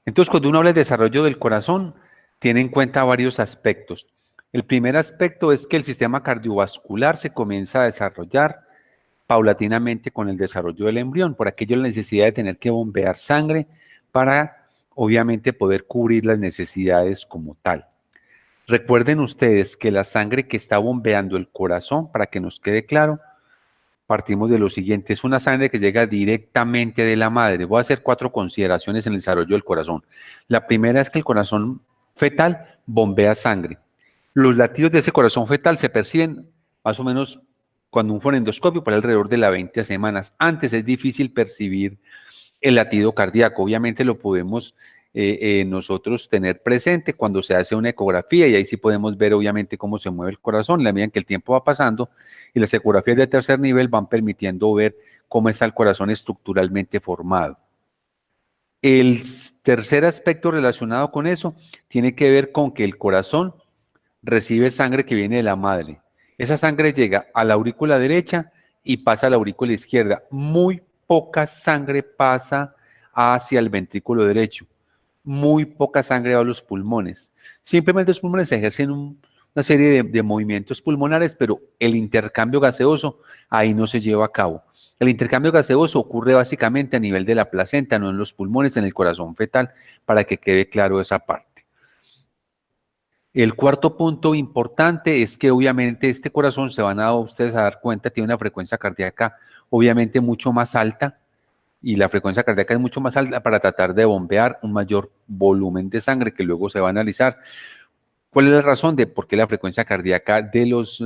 Entonces, cuando uno habla de desarrollo del corazón, tiene en cuenta varios aspectos. El primer aspecto es que el sistema cardiovascular se comienza a desarrollar paulatinamente con el desarrollo del embrión, por aquello la necesidad de tener que bombear sangre para, obviamente, poder cubrir las necesidades como tal. Recuerden ustedes que la sangre que está bombeando el corazón, para que nos quede claro, partimos de lo siguiente, es una sangre que llega directamente de la madre. Voy a hacer 4 consideraciones en el desarrollo del corazón. La primera es que el corazón fetal bombea sangre. Los latidos de ese corazón fetal se perciben más o menos cuando un fonendoscopio por alrededor de las 20 semanas. Antes es difícil percibir el latido cardíaco. Obviamente lo podemos nosotros tener presente cuando se hace una ecografía y ahí sí podemos ver obviamente cómo se mueve el corazón, la medida en que el tiempo va pasando y las ecografías de tercer nivel van permitiendo ver cómo está el corazón estructuralmente formado. El tercer aspecto relacionado con eso tiene que ver con que el corazón recibe sangre que viene de la madre. Esa sangre llega a la aurícula derecha y pasa a la aurícula izquierda. Muy poca sangre pasa hacia el ventrículo derecho. Muy poca sangre va a los pulmones. Simplemente los pulmones ejercen una serie de movimientos pulmonares, pero el intercambio gaseoso ahí no se lleva a cabo. El intercambio gaseoso ocurre básicamente a nivel de la placenta, no en los pulmones, en el corazón fetal, para que quede claro esa parte. El cuarto punto importante es que obviamente este corazón, se van a ustedes a dar cuenta, tiene una frecuencia cardíaca obviamente mucho más alta, y la frecuencia cardíaca es mucho más alta para tratar de bombear un mayor volumen de sangre que luego se va a analizar. ¿Cuál es la razón de por qué la frecuencia cardíaca de los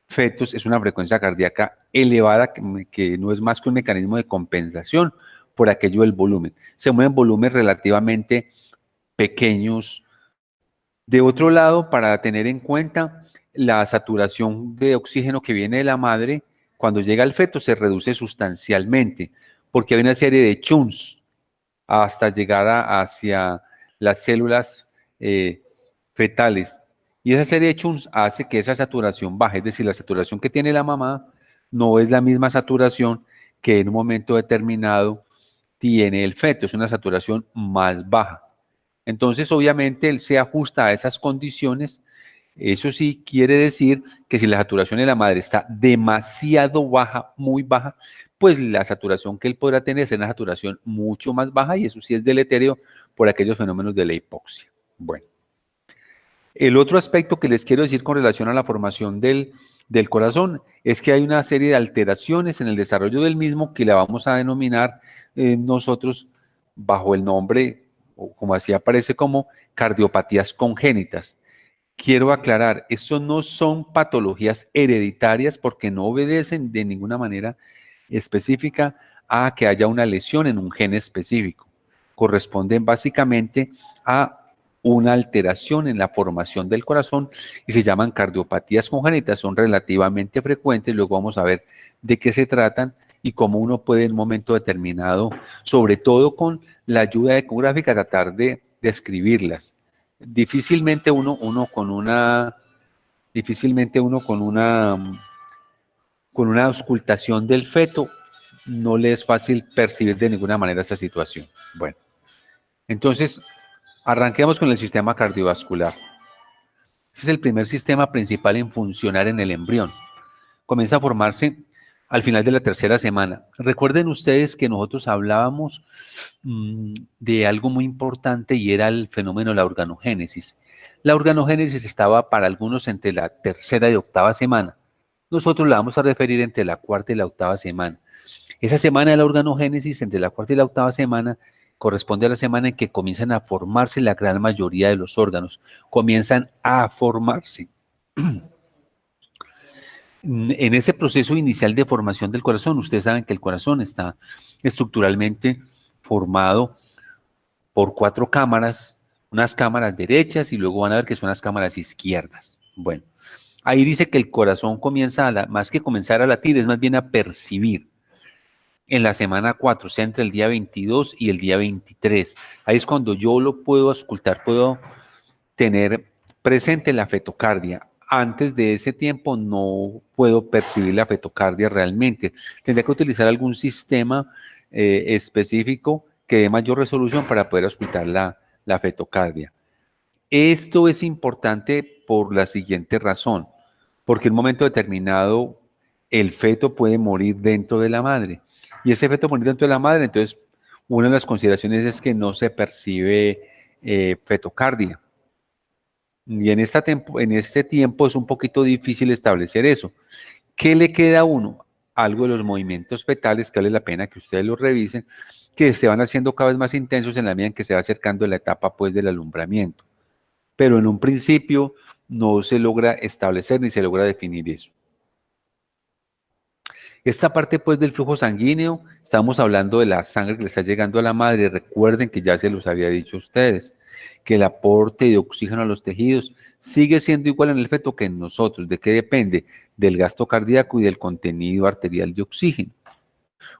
fetos es una frecuencia cardíaca elevada, que no es más que un mecanismo de compensación por aquello del volumen? Se mueven volúmenes relativamente pequeños. De otro lado, para tener en cuenta, la saturación de oxígeno que viene de la madre, cuando llega al feto, se reduce sustancialmente, porque hay una serie de chunks hasta llegar hacia las células fetales. Y esa serie de chunks hace que esa saturación baje, es decir, la saturación que tiene la mamá no es la misma saturación que en un momento determinado tiene el feto, es una saturación más baja. Entonces, obviamente, él se ajusta a esas condiciones. Eso sí quiere decir que si la saturación de la madre está demasiado baja, muy baja, pues la saturación que él podrá tener es una saturación mucho más baja y eso sí es deleterio por aquellos fenómenos de la hipoxia. Bueno, el otro aspecto que les quiero decir con relación a la formación del corazón es que hay una serie de alteraciones en el desarrollo del mismo que la vamos a denominar nosotros bajo el nombre, o como así aparece, como cardiopatías congénitas. Quiero aclarar, estos no son patologías hereditarias porque no obedecen de ninguna manera específica a que haya una lesión en un gen específico. Corresponden básicamente a una alteración en la formación del corazón y se llaman cardiopatías congénitas, son relativamente frecuentes, luego vamos a ver de qué se tratan y cómo uno puede en un momento determinado, sobre todo con la ayuda ecográfica, tratar de describirlas. Difícilmente uno con una auscultación del feto no le es fácil percibir de ninguna manera esa situación. Bueno, entonces arranquemos con el sistema cardiovascular. Este es el primer sistema principal en funcionar en el embrión. Comienza a formarse al final de la tercera semana. Recuerden ustedes que nosotros hablábamos de algo muy importante y era el fenómeno de la organogénesis. La organogénesis estaba para algunos entre la tercera y octava semana. Nosotros la vamos a referir entre la cuarta y la octava semana. Esa semana de la organogénesis, entre la cuarta y la octava semana, corresponde a la semana en que comienzan a formarse la gran mayoría de los órganos. Comienzan a formarse. En ese proceso inicial de formación del corazón, ustedes saben que el corazón está estructuralmente formado por 4 cámaras, unas cámaras derechas y luego van a ver que son las cámaras izquierdas. Bueno, ahí dice que el corazón comienza, más que comenzar a latir, es más bien a percibir. En la semana 4, o sea, entre el día 22 y el día 23. Ahí es cuando yo lo puedo auscultar, puedo tener presente la fetocardia. Antes de ese tiempo no puedo percibir la fetocardia realmente. Tendría que utilizar algún sistema específico que dé mayor resolución para poder auscultar la fetocardia. Esto es importante por la siguiente razón, porque en un momento determinado el feto puede morir dentro de la madre, y ese feto morir dentro de la madre, entonces una de las consideraciones es que no se percibe fetocardia. Y en este tiempo es un poquito difícil establecer eso. ¿Qué le queda a uno? Algo de los movimientos fetales que vale la pena que ustedes los revisen, que se van haciendo cada vez más intensos en la medida en que se va acercando la etapa pues del alumbramiento. Pero en un principio no se logra establecer ni se logra definir eso. Esta parte pues del flujo sanguíneo, estamos hablando de la sangre que le está llegando a la madre. Recuerden que ya se los había dicho a ustedes, que el aporte de oxígeno a los tejidos sigue siendo igual en el feto que en nosotros. ¿De qué depende? Del gasto cardíaco y del contenido arterial de oxígeno.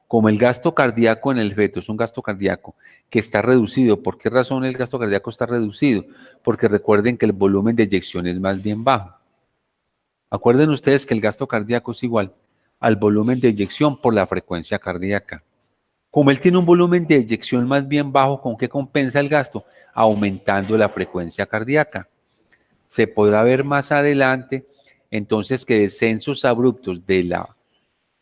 Como el gasto cardíaco en el feto es un gasto cardíaco que está reducido, ¿por qué razón el gasto cardíaco está reducido? Porque recuerden que el volumen de eyección es más bien bajo. Acuerden ustedes que el gasto cardíaco es igual al volumen de eyección por la frecuencia cardíaca. Como él tiene un volumen de eyección más bien bajo, ¿con qué compensa el gasto? Aumentando la frecuencia cardíaca. Se podrá ver más adelante, entonces, que descensos abruptos de la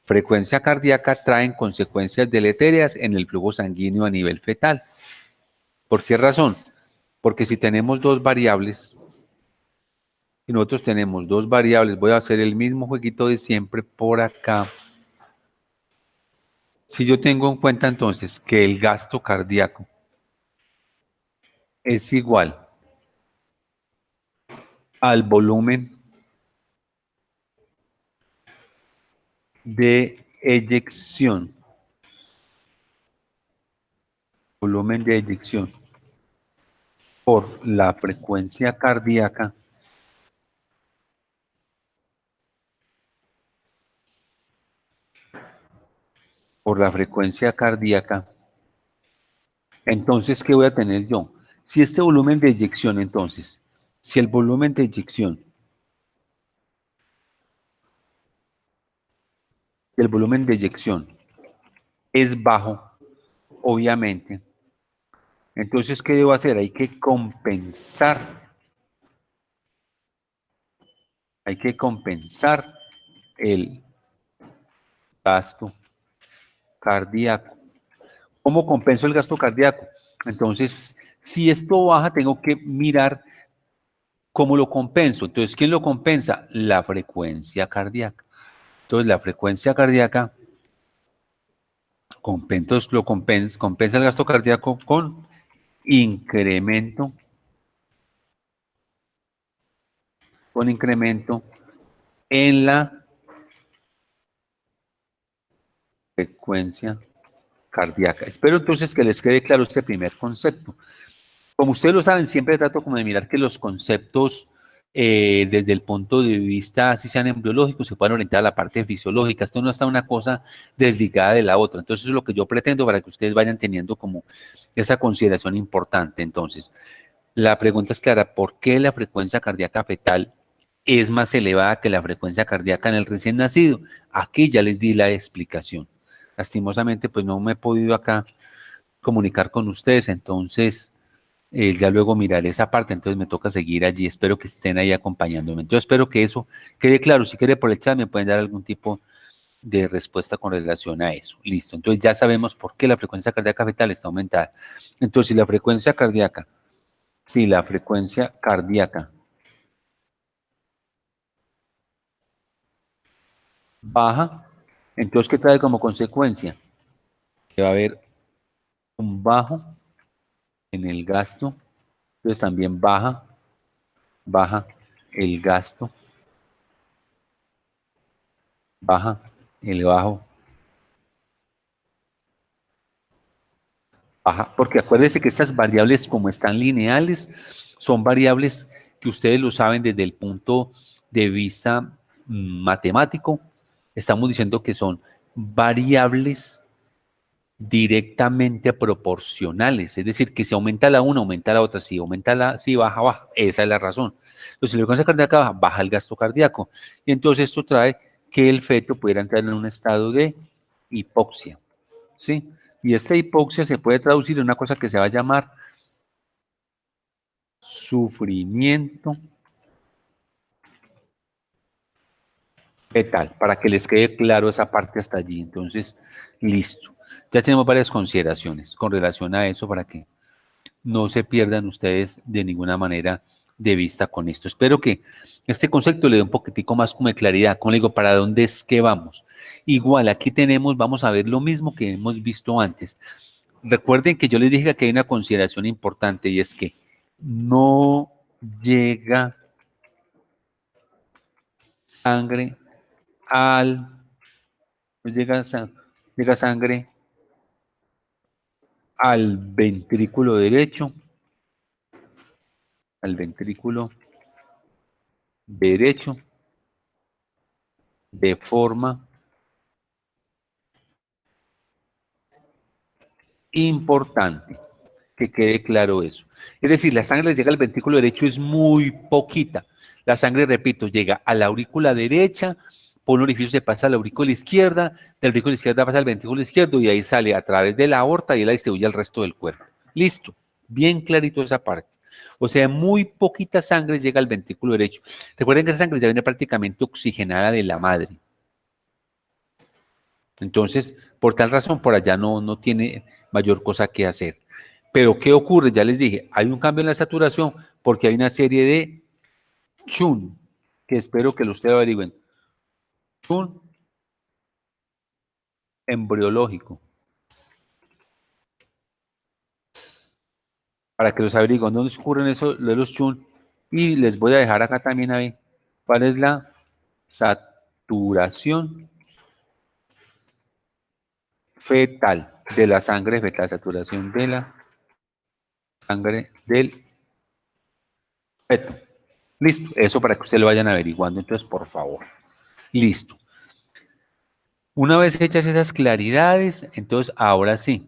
frecuencia cardíaca traen consecuencias deletéreas en el flujo sanguíneo a nivel fetal. ¿Por qué razón? Porque si tenemos dos variables, y nosotros tenemos dos variables, voy a hacer el mismo jueguito de siempre por acá. Si yo tengo en cuenta entonces que el gasto cardíaco es igual al volumen de eyección, por la frecuencia cardíaca, entonces, ¿qué voy a tener yo? Si este volumen de eyección, entonces, si el volumen de eyección, es bajo, obviamente, entonces, ¿qué debo hacer? Hay que compensar el gasto cardíaco. ¿Cómo compenso el gasto cardíaco? Entonces, si esto baja, tengo que mirar cómo lo compenso. Entonces, ¿quién lo compensa? La frecuencia cardíaca. Entonces, la frecuencia cardíaca compensa el gasto cardíaco con incremento, en la frecuencia cardíaca. Espero entonces que les quede claro este primer concepto. Como ustedes lo saben, siempre trato como de mirar que los conceptos desde el punto de vista, así sean embriológicos, se puedan orientar a la parte fisiológica. Esto no está una cosa desligada de la otra. Entonces, eso es lo que yo pretendo para que ustedes vayan teniendo como esa consideración importante. Entonces, la pregunta es clara, ¿por qué la frecuencia cardíaca fetal es más elevada que la frecuencia cardíaca en el recién nacido? Aquí ya les di la explicación. Lastimosamente, pues no me he podido acá comunicar con ustedes, entonces ya luego miraré esa parte, entonces me toca seguir allí. Espero que estén ahí acompañándome. Yo espero que eso quede claro. Si quiere por el chat me pueden dar algún tipo de respuesta con relación a eso. Listo. Entonces ya sabemos por qué la frecuencia cardíaca fetal está aumentada. Entonces, si la frecuencia cardíaca baja, entonces, ¿qué trae como consecuencia? Que va a haber un bajo en el gasto, entonces también baja el gasto, baja el bajo, baja, porque acuérdense que estas variables, como están lineales, son variables que ustedes lo saben desde el punto de vista matemático. Estamos diciendo que son variables directamente proporcionales, es decir, que si aumenta la una, aumenta la otra, si baja, baja, esa es la razón. Entonces, si la frecuencia cardíaca baja, baja el gasto cardíaco, y entonces esto trae que el feto pudiera entrar en un estado de hipoxia, ¿sí? Y esta hipoxia se puede traducir en una cosa que se va a llamar sufrimiento fetal, para que les quede claro esa parte hasta allí. Entonces, listo. Ya tenemos varias consideraciones con relación a eso para que no se pierdan ustedes de ninguna manera de vista con esto. Espero que este concepto le dé un poquitico más como de claridad. Como le digo, ¿para dónde es que vamos? Igual, aquí tenemos, vamos a ver lo mismo que hemos visto antes. Recuerden que yo les dije que hay una consideración importante y es que no llega sangre al, no llega, llega sangre al ventrículo derecho de forma importante, que quede claro eso. Es decir, la sangre les llega al ventrículo derecho es muy poquita. La sangre, repito, llega a la aurícula derecha, por un orificio se pasa a la aurícula izquierda, del aurícula izquierda pasa al ventrículo izquierdo y ahí sale a través de la aorta y la distribuye al resto del cuerpo. Listo, bien clarito esa parte. O sea, muy poquita sangre llega al ventrículo derecho. Recuerden que esa sangre ya viene prácticamente oxigenada de la madre. Entonces, por tal razón, por allá no tiene mayor cosa que hacer. Pero, ¿qué ocurre? Ya les dije, hay un cambio en la saturación porque hay una serie de chun, que espero que ustedes averigüen. Chun embriológico. Para que los averigüen dónde ocurren eso de los chun. Y les voy a dejar acá también a ver cuál es la saturación fetal de la sangre fetal, saturación de la sangre del feto. Listo, eso para que ustedes lo vayan averiguando, entonces, por favor. Listo. Una vez hechas esas claridades, entonces, ahora sí,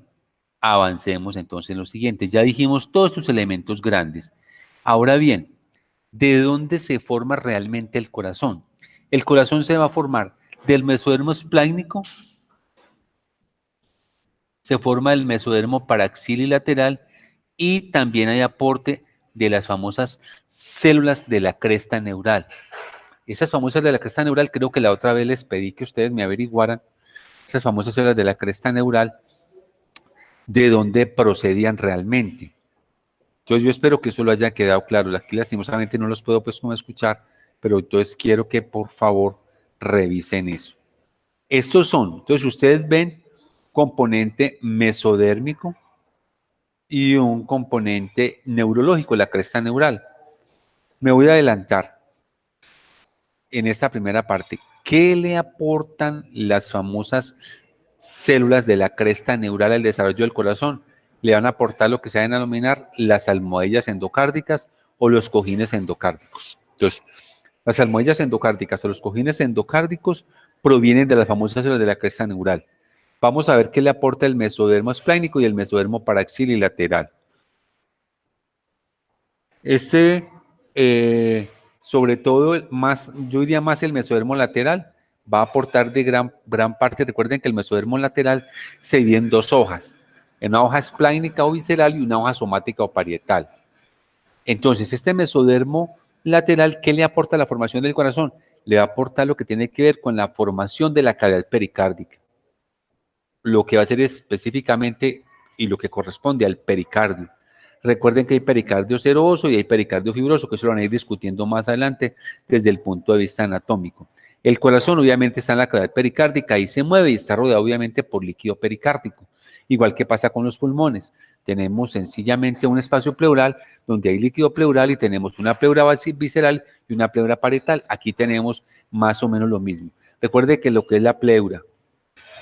avancemos entonces en lo siguiente. Ya dijimos todos estos elementos grandes. Ahora bien, ¿de dónde se forma realmente el corazón? El corazón se va a formar del mesodermo esplácnico, se forma el mesodermo paraxililateral y también hay aporte de las famosas células de la cresta neural. Esas famosas de la cresta neural, creo que la otra vez les pedí que ustedes me averiguaran, esas famosas células de la cresta neural, de dónde procedían realmente. Entonces yo espero que eso lo haya quedado claro. Aquí lastimosamente no los puedo pues como escuchar, pero entonces quiero que por favor revisen eso. Estos son, entonces ustedes ven componente mesodérmico y un componente neurológico, la cresta neural. Me voy a adelantar en esta primera parte. ¿Qué le aportan las famosas células de la cresta neural al desarrollo del corazón? Le van a aportar lo que se van a denominar las almohadillas endocárdicas o los cojines endocárdicos. Entonces, las almohadillas endocárdicas o los cojines endocárdicos provienen de las famosas células de la cresta neural. Vamos a ver qué le aporta el mesodermo esplácnico y el mesodermo paraxililateral. Sobre todo, más, yo diría más el mesodermo lateral, va a aportar de gran parte. Recuerden que el mesodermo lateral se divide en dos hojas, en una hoja esplácnica o visceral y una hoja somática o parietal. Entonces, este mesodermo lateral, ¿qué le aporta a la formación del corazón? Le aporta lo que tiene que ver con la formación de la cavidad pericárdica, lo que va a ser específicamente y lo que corresponde al pericardio. Recuerden que hay pericardio seroso y hay pericardio fibroso, que eso lo van a ir discutiendo más adelante desde el punto de vista anatómico. El corazón obviamente está en la cavidad pericárdica y se mueve y está rodeado obviamente por líquido pericárdico, igual que pasa con los pulmones. Tenemos sencillamente un espacio pleural donde hay líquido pleural y tenemos una pleura visceral y una pleura parietal. Aquí tenemos más o menos lo mismo. Recuerde que lo que es la pleura,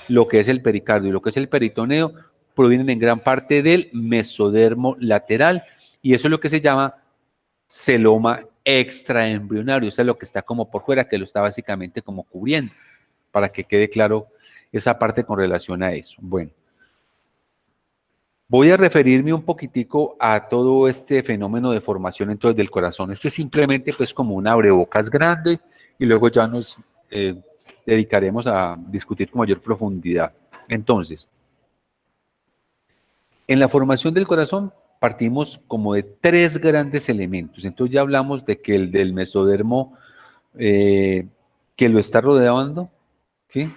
lo que es el pericardio y lo que es el peritoneo provienen en gran parte del mesodermo lateral y eso es lo que se llama celoma extraembrionario, o sea, lo que está como por fuera, que lo está básicamente como cubriendo, para que quede claro esa parte con relación a eso. Bueno, voy a referirme un poquitico a todo este fenómeno de formación entonces del corazón. Esto es simplemente pues como un abrebocas grande y luego ya nos dedicaremos a discutir con mayor profundidad. Entonces, En la formación del corazón partimos como de tres grandes elementos. Entonces ya hablamos de que el del mesodermo que lo está rodeando, ¿sí?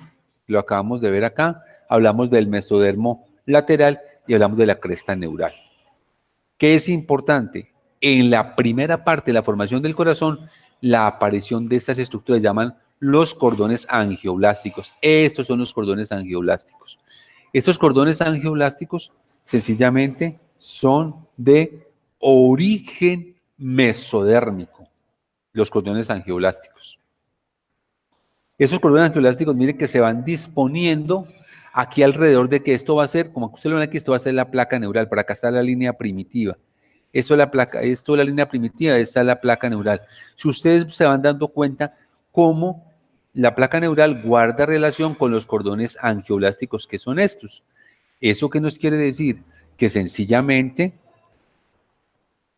Lo acabamos de ver acá. Hablamos del mesodermo lateral y hablamos de la cresta neural. ¿Qué es importante? En la primera parte de la formación del corazón, la aparición de estas estructuras llaman los cordones angioblásticos. Estos son los cordones angioblásticos. Estos cordones angioblásticos sencillamente son de origen mesodérmico, los cordones angioblásticos. Esos cordones angioblásticos, miren que se van disponiendo aquí alrededor de que esto va a ser, como usted lo ve aquí, esto va a ser la placa neural, por acá está la línea primitiva. Esto es la placa, esto es la línea primitiva, esta es la placa neural. Si ustedes se van dando cuenta cómo la placa neural guarda relación con los cordones angioblásticos que son estos. ¿Eso qué nos quiere decir? Que sencillamente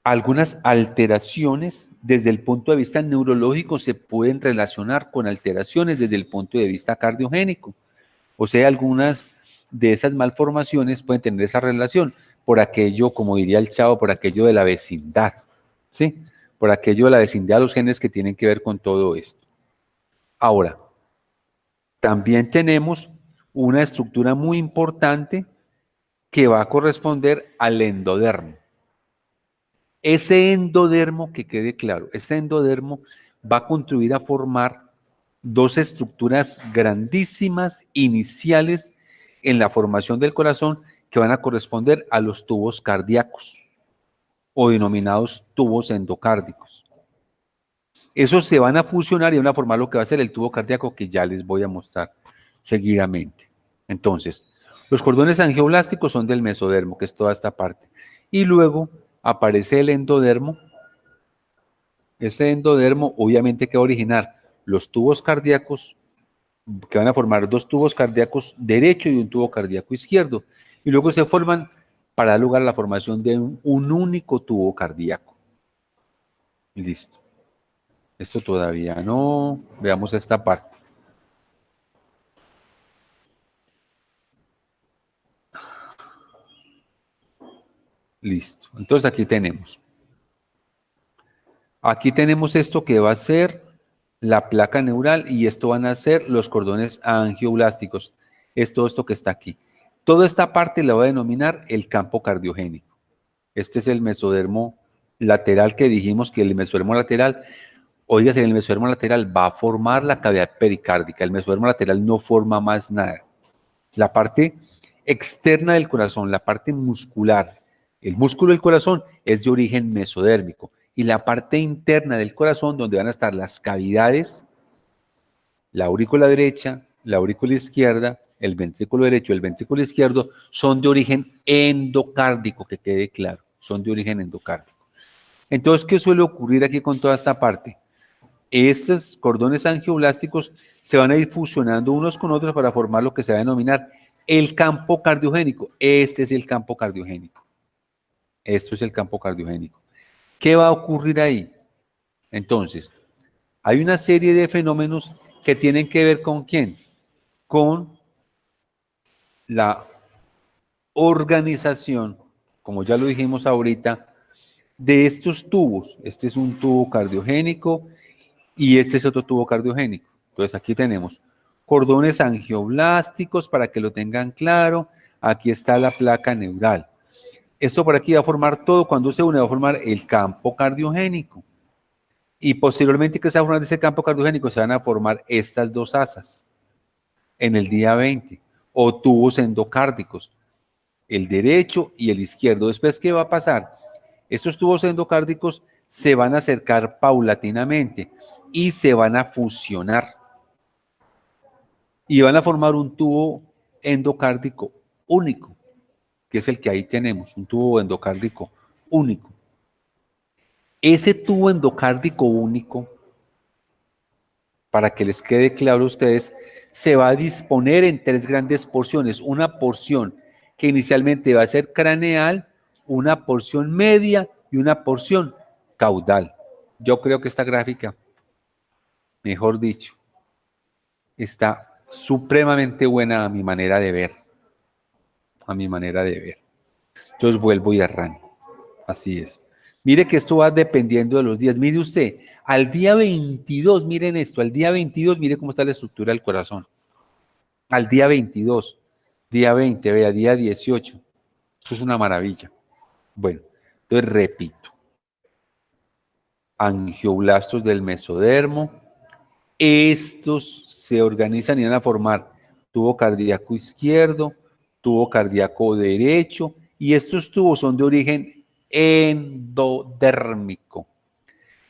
algunas alteraciones desde el punto de vista neurológico se pueden relacionar con alteraciones desde el punto de vista cardiogénico. O sea, algunas de esas malformaciones pueden tener esa relación por aquello, como diría el Chavo, por aquello de la vecindad, ¿sí? Por aquello de la vecindad de los genes que tienen que ver con todo esto. Ahora, también tenemos una estructura muy importante que va a corresponder al endodermo. Ese endodermo, que quede claro, ese endodermo va a contribuir a formar dos estructuras grandísimas iniciales en la formación del corazón que van a corresponder a los tubos cardíacos o denominados tubos endocárdicos. Esos se van a fusionar y van a formar lo que va a ser el tubo cardíaco que ya les voy a mostrar seguidamente. Entonces, los cordones angioblásticos son del mesodermo, que es toda esta parte. Y luego aparece el endodermo. Ese endodermo obviamente que va a originar los tubos cardíacos, que van a formar dos tubos cardíacos derecho y un tubo cardíaco izquierdo. Y luego se forman para dar lugar a la formación de un único tubo cardíaco. Listo. Esto todavía no. Veamos esta parte. Listo. Entonces aquí tenemos. Aquí tenemos esto que va a ser la placa neural y esto van a ser los cordones angioblásticos. Es todo esto que está aquí. Toda esta parte la voy a denominar el campo cardiogénico. Este es el mesodermo lateral que dijimos que el mesodermo lateral, oiga, el mesodermo lateral va a formar la cavidad pericárdica. El mesodermo lateral no forma más nada. La parte externa del corazón, la parte muscular, el músculo del corazón es de origen mesodérmico. Y la parte interna del corazón, donde van a estar las cavidades, la aurícula derecha, la aurícula izquierda, el ventrículo derecho y el ventrículo izquierdo, son de origen endocárdico, que quede claro, son de origen endocárdico. Entonces, ¿qué suele ocurrir aquí con toda esta parte? Estos cordones angioblásticos se van a ir fusionando unos con otros para formar lo que se va a denominar el campo cardiogénico. Este es el campo cardiogénico. Esto es el campo cardiogénico. ¿Qué va a ocurrir ahí? Entonces, hay una serie de fenómenos que tienen que ver con ¿quién? Con la organización, como ya lo dijimos ahorita, de estos tubos. Este es un tubo cardiogénico y este es otro tubo cardiogénico. Entonces aquí tenemos cordones angioblásticos para que lo tengan claro. Aquí está la placa neural. Esto por aquí va a formar todo, cuando se une va a formar el campo cardiogénico. Y posteriormente que se va a formar de ese campo cardiogénico se van a formar estas dos asas en el día 20 o tubos endocárdicos, el derecho y el izquierdo. Después, ¿qué va a pasar? Estos tubos endocárdicos se van a acercar paulatinamente y se van a fusionar y van a formar un tubo endocárdico único, que es el que ahí tenemos, un tubo endocárdico único. Ese tubo endocárdico único, para que les quede claro a ustedes, se va a disponer en tres grandes porciones. Una porción que inicialmente va a ser craneal, una porción media y una porción caudal. Yo creo que esta gráfica, mejor dicho, está supremamente buena a mi manera de ver. A mi manera de ver. Entonces vuelvo y arranco. Así es. Mire que esto va dependiendo de los días. Mire usted, al día 22, miren esto, al día 22, mire cómo está la estructura del corazón. Al día 22, día 20, vea, día 18. Eso es una maravilla. Bueno, entonces repito. Angioblastos del mesodermo. Estos se organizan y van a formar tubo cardíaco izquierdo, tubo cardíaco derecho, y estos tubos son de origen endodérmico.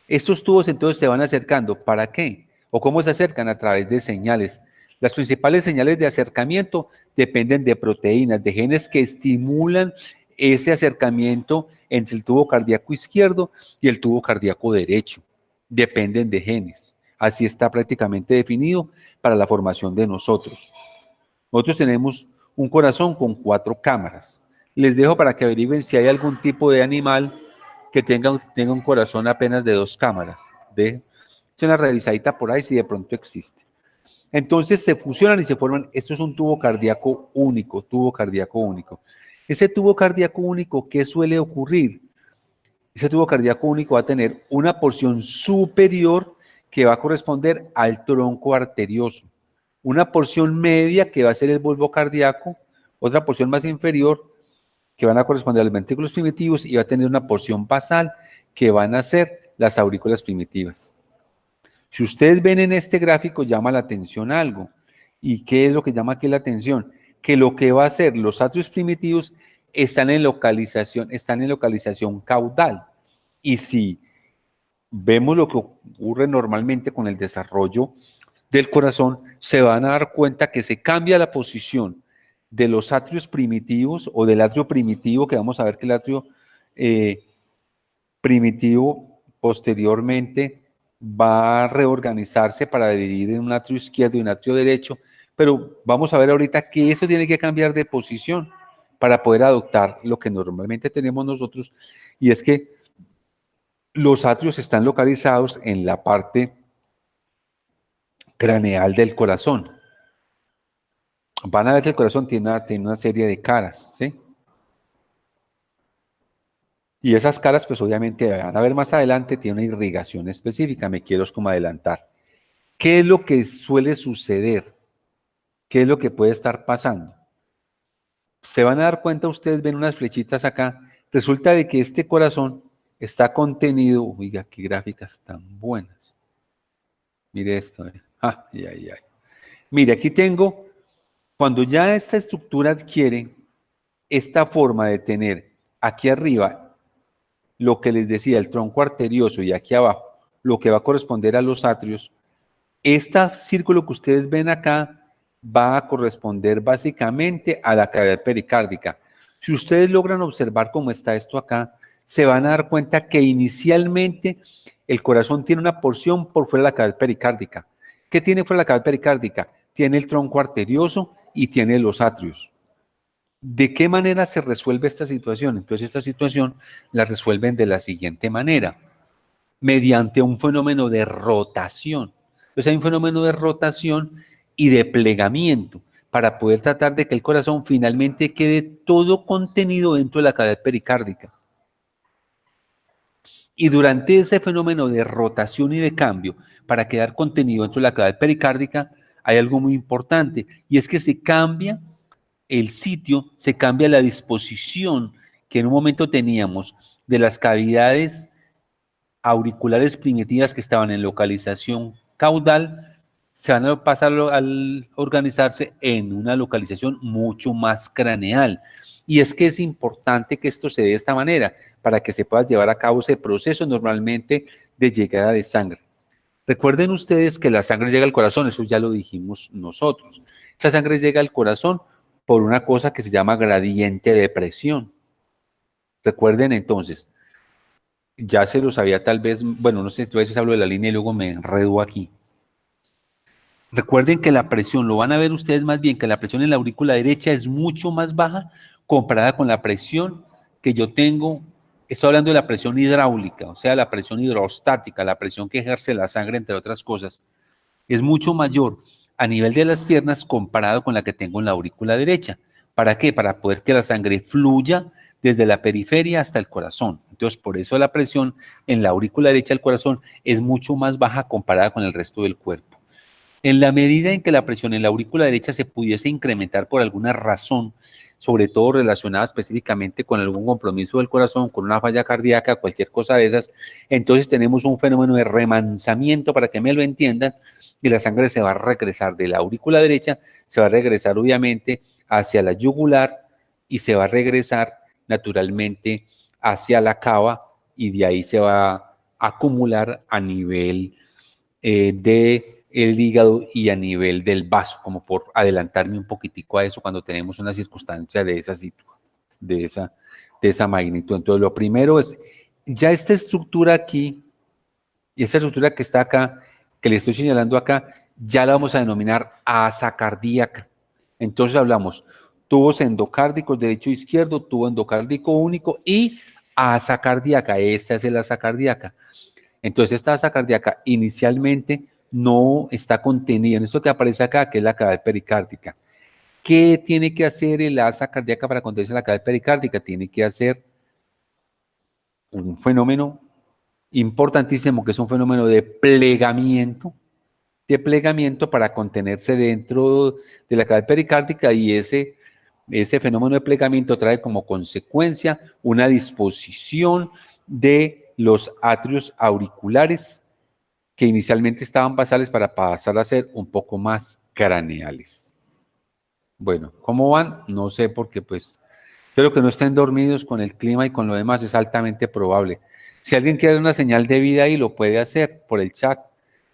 Estos tubos entonces se van acercando. ¿Para qué? ¿O cómo se acercan? A través de señales. Las principales señales de acercamiento dependen de proteínas, de genes que estimulan ese acercamiento entre el tubo cardíaco izquierdo y el tubo cardíaco derecho. Dependen de genes. Así está prácticamente definido para la formación de nosotros. Nosotros tenemos un corazón con 4 cámaras. Les dejo para que averigüen si hay algún tipo de animal que tenga un corazón apenas de 2 cámaras. Dejen una revisadita por ahí si de pronto existe. Entonces se fusionan y se forman. Esto es un tubo cardíaco único, tubo cardíaco único. Ese tubo cardíaco único, ¿qué suele ocurrir? Ese tubo cardíaco único va a tener una porción superior que va a corresponder al tronco arterioso, una porción media que va a ser el bulbo cardíaco, otra porción más inferior que van a corresponder a los ventrículos primitivos y va a tener una porción basal que van a ser las aurículas primitivas. Si ustedes ven en este gráfico, llama la atención algo. ¿Y qué es lo que llama aquí la atención? Que lo que va a hacer los atrios primitivos están en localización caudal. Y si vemos lo que ocurre normalmente con el desarrollo del corazón, se van a dar cuenta que se cambia la posición de los atrios primitivos o del atrio primitivo, que vamos a ver que el atrio primitivo posteriormente va a reorganizarse para dividir en un atrio izquierdo y un atrio derecho, pero vamos a ver ahorita que eso tiene que cambiar de posición para poder adoptar lo que normalmente tenemos nosotros, y es que los atrios están localizados en la parte craneal del corazón. Van a ver que el corazón tiene una serie de caras, ¿sí? Y esas caras, pues obviamente van a ver más adelante, tiene una irrigación específica, me quiero como adelantar. ¿Qué es lo que suele suceder? ¿Qué es lo que puede estar pasando? Se van a dar cuenta, ustedes ven unas flechitas acá, resulta de que este corazón está contenido, oiga, qué gráficas tan buenas. Mire esto, ay, ay, ay. Mire, aquí tengo, cuando ya esta estructura adquiere esta forma de tener aquí arriba lo que les decía, el tronco arterioso, y aquí abajo lo que va a corresponder a los atrios, este círculo que ustedes ven acá va a corresponder básicamente a la cavidad pericárdica. Si ustedes logran observar cómo está esto acá, se van a dar cuenta que inicialmente el corazón tiene una porción por fuera de la cavidad pericárdica. ¿Qué tiene fuera de la cavidad pericárdica? Tiene el tronco arterioso y tiene los atrios. ¿De qué manera se resuelve esta situación? Entonces esta situación la resuelven de la siguiente manera, mediante un fenómeno de rotación. Entonces hay un fenómeno de rotación y de plegamiento para poder tratar de que el corazón finalmente quede todo contenido dentro de la cavidad pericárdica. Y durante ese fenómeno de rotación y de cambio, para quedar contenido dentro de la cavidad pericárdica, hay algo muy importante, y es que se cambia el sitio, se cambia la disposición que en un momento teníamos de las cavidades auriculares primitivas que estaban en localización caudal, se van a pasar al organizarse en una localización mucho más craneal. Y es que es importante que esto se dé de esta manera, para que se pueda llevar a cabo ese proceso normalmente de llegada de sangre. Recuerden ustedes que la sangre llega al corazón, eso ya lo dijimos nosotros. Esa sangre llega al corazón por una cosa que se llama gradiente de presión. Recuerden entonces, ya se lo sabía tal vez, bueno, no sé, a veces hablo de la línea y luego me enredo aquí. Recuerden que la presión, lo van a ver ustedes más bien, que la presión en la aurícula derecha es mucho más baja comparada con la presión que yo tengo. Estoy hablando de la presión hidráulica, o sea, la presión hidrostática, la presión que ejerce la sangre, entre otras cosas, es mucho mayor a nivel de las piernas comparado con la que tengo en la aurícula derecha. ¿Para qué? Para poder que la sangre fluya desde la periferia hasta el corazón. Entonces, por eso la presión en la aurícula derecha del corazón es mucho más baja comparada con el resto del cuerpo. En la medida en que la presión en la aurícula derecha se pudiese incrementar por alguna razón, sobre todo relacionada específicamente con algún compromiso del corazón, con una falla cardíaca, cualquier cosa de esas, entonces tenemos un fenómeno de remansamiento, para que me lo entiendan, y la sangre se va a regresar de la aurícula derecha, se va a regresar obviamente hacia la yugular y se va a regresar naturalmente hacia la cava, y de ahí se va a acumular a nivel de el hígado y a nivel del vaso, como por adelantarme un poquitico a eso cuando tenemos una circunstancia de esa magnitud. Entonces, lo primero es, ya esta estructura aquí, y esta estructura que está acá, que le estoy señalando acá, ya la vamos a denominar asa cardíaca. Entonces hablamos tubos endocárdicos derecho e izquierdo, tubo endocárdico único y asa cardíaca. Esta es el asa cardíaca. Entonces, esta asa cardíaca inicialmente no está contenida en esto que aparece acá, que es la cavidad pericárdica. ¿Qué tiene que hacer el asa cardíaca para contenerse en la cavidad pericárdica? Tiene que hacer un fenómeno importantísimo, que es un fenómeno de plegamiento para contenerse dentro de la cavidad pericárdica, y ese fenómeno de plegamiento trae como consecuencia una disposición de los atrios auriculares, que inicialmente estaban basales, para pasar a ser un poco más craneales. Bueno, ¿cómo van? No sé, porque pues espero que no estén dormidos con el clima y con lo demás, es altamente probable. Si alguien quiere dar una señal de vida ahí, lo puede hacer por el chat,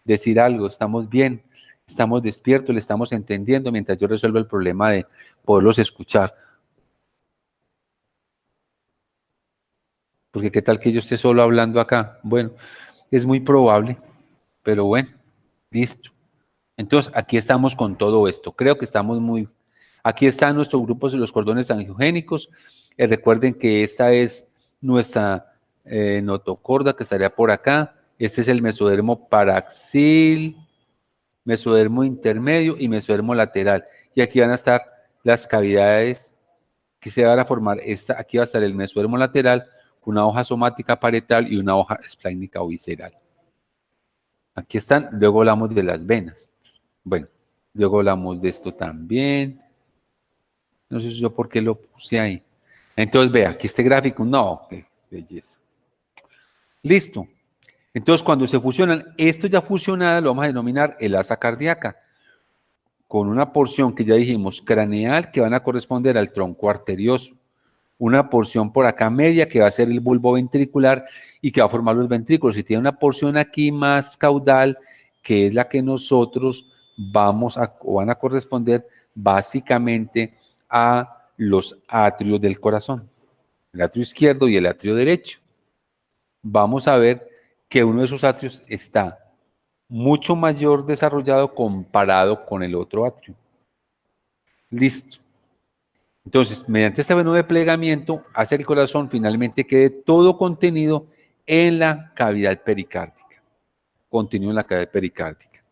decir algo, estamos bien, estamos despiertos, le estamos entendiendo, mientras yo resuelvo el problema de poderlos escuchar. Porque qué tal que yo esté solo hablando acá. Bueno, es muy probable, pero bueno, listo. Entonces, aquí estamos con todo esto. Creo que estamos muy... Aquí están nuestros grupos de los cordones angiogénicos. Recuerden que esta es nuestra notocorda, que estaría por acá. Este es el mesodermo paraxil, mesodermo intermedio y mesodermo lateral. Y aquí van a estar las cavidades que se van a formar. Aquí va a estar el mesodermo lateral, una hoja somática parietal y una hoja esplénica o visceral. Aquí están. Luego hablamos de las venas. Bueno, luego hablamos de esto también. No sé yo por qué lo puse ahí. Entonces, vea, aquí este gráfico, no, qué belleza. Listo. Entonces, cuando se fusionan, esto ya fusionada lo vamos a denominar el asa cardíaca, con una porción que ya dijimos craneal, que van a corresponder al tronco arterioso, una porción por acá media, que va a ser el bulbo ventricular y que va a formar los ventrículos, y tiene una porción aquí más caudal, que es la que nosotros van a corresponder básicamente a los atrios del corazón, el atrio izquierdo y el atrio derecho. Vamos a ver que uno de esos atrios está mucho mayor desarrollado comparado con el otro atrio. Listo. Entonces, mediante este fenómeno de plegamiento, hace que el corazón finalmente quede todo contenido en la cavidad pericárdica. Contenido en la cavidad pericárdica.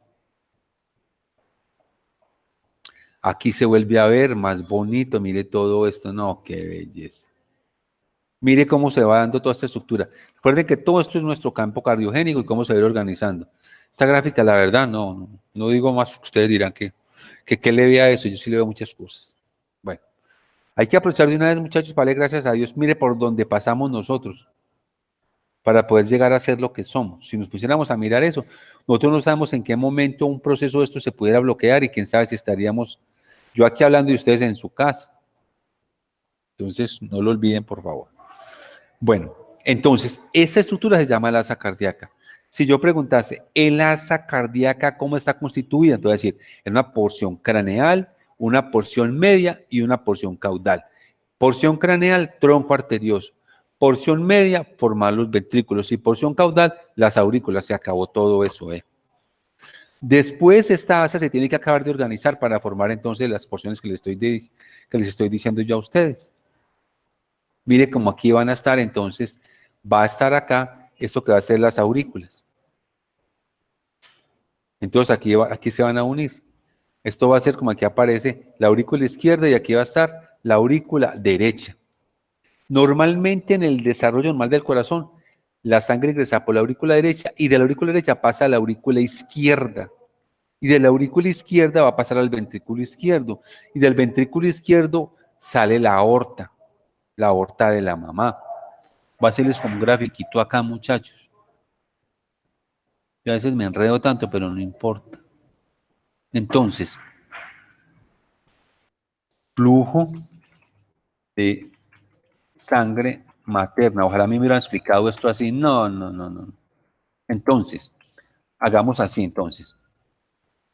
Aquí se vuelve a ver más bonito, mire todo esto, no, qué belleza. Mire cómo se va dando toda esta estructura. Recuerden que todo esto es nuestro campo cardiogénico y cómo se va a ir organizando. Esta gráfica, la verdad, no digo más, ustedes dirán que qué le vea eso, yo sí le veo muchas cosas. Bueno, hay que aprovechar de una vez, muchachos, para darle gracias a Dios. Mire por dónde pasamos nosotros para poder llegar a ser lo que somos. Si nos pusiéramos a mirar eso, nosotros no sabemos en qué momento un proceso de esto se pudiera bloquear, y quién sabe si estaríamos yo aquí hablando y ustedes en su casa. Entonces, no lo olviden, por favor. Bueno, entonces, esta estructura se llama la asa cardíaca. Si yo preguntase, ¿el asa cardíaca cómo está constituida? Entonces, decir, es una porción craneal, una porción media y una porción caudal. Porción craneal, tronco arterioso. Porción media, formar los ventrículos. Y porción caudal, las aurículas. Se acabó todo eso, Después, esta asa se tiene que acabar de organizar para formar entonces las porciones que les estoy diciendo yo a ustedes. Mire cómo aquí van a estar, entonces va a estar acá esto que va a ser las aurículas. Entonces aquí se van a unir. Esto va a ser como aquí aparece la aurícula izquierda y aquí va a estar la aurícula derecha. Normalmente en el desarrollo normal del corazón, la sangre ingresa por la aurícula derecha y de la aurícula derecha pasa a la aurícula izquierda. Y de la aurícula izquierda va a pasar al ventrículo izquierdo. Y del ventrículo izquierdo sale la aorta de la mamá. Voy a hacerles como un grafiquito acá, muchachos. Yo a veces me enredo tanto, pero no importa. Entonces, flujo de sangre materna. Ojalá me hubieran explicado esto así. No, no, no, no. Entonces, hagamos así entonces.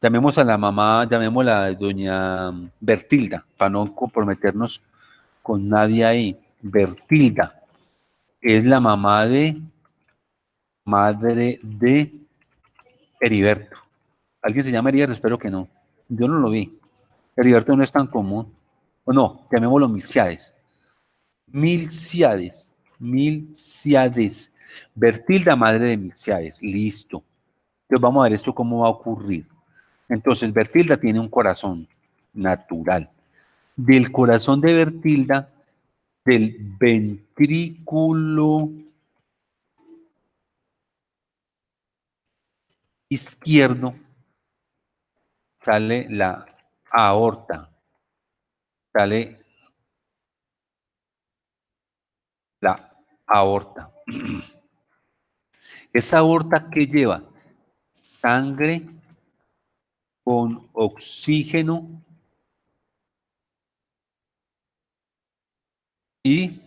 Llamemos a la mamá, llamémosla a doña Bertilda, para no comprometernos con nadie ahí. Bertilda es la madre de Heriberto. ¿Alguien se llama Heriberto? Espero que no. Yo no lo vi. Heriberto no es tan común. O no, llamémoslo Milciades. Milciades. Bertilda, madre de Milciades. Listo. Entonces vamos a ver esto cómo va a ocurrir. Entonces, Bertilda tiene un corazón natural. Del corazón de Bertilda, del ventrículo izquierdo, sale la aorta, sale la aorta. Esa aorta que lleva sangre con oxígeno y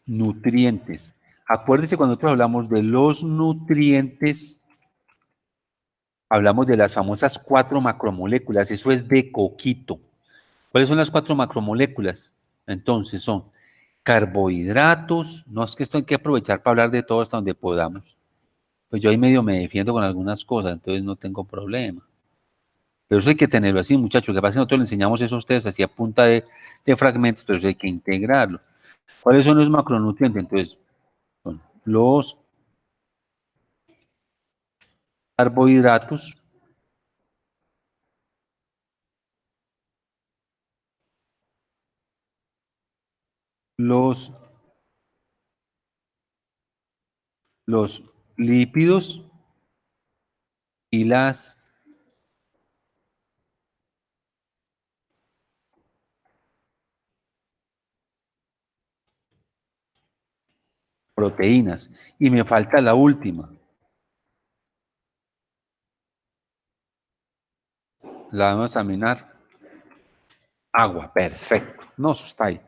nutrientes. Acuérdense cuando nosotros hablamos de los nutrientes, hablamos de las famosas 4 macromoléculas, eso es de coquito. ¿Cuáles son las 4 macromoléculas? Entonces son carbohidratos, no es que esto hay que aprovechar para hablar de todo hasta donde podamos. Pues yo ahí medio me defiendo con algunas cosas, entonces no tengo problema. Pero eso hay que tenerlo así, muchachos. Lo que pasa es que nosotros le enseñamos eso a ustedes así a punta de fragmentos, pero eso hay que integrarlo. ¿Cuáles son los macronutrientes? Entonces, son los carbohidratos, los, los lípidos y las proteínas. Y me falta la última. La vamos a examinar. Agua, perfecto. No, eso está ahí.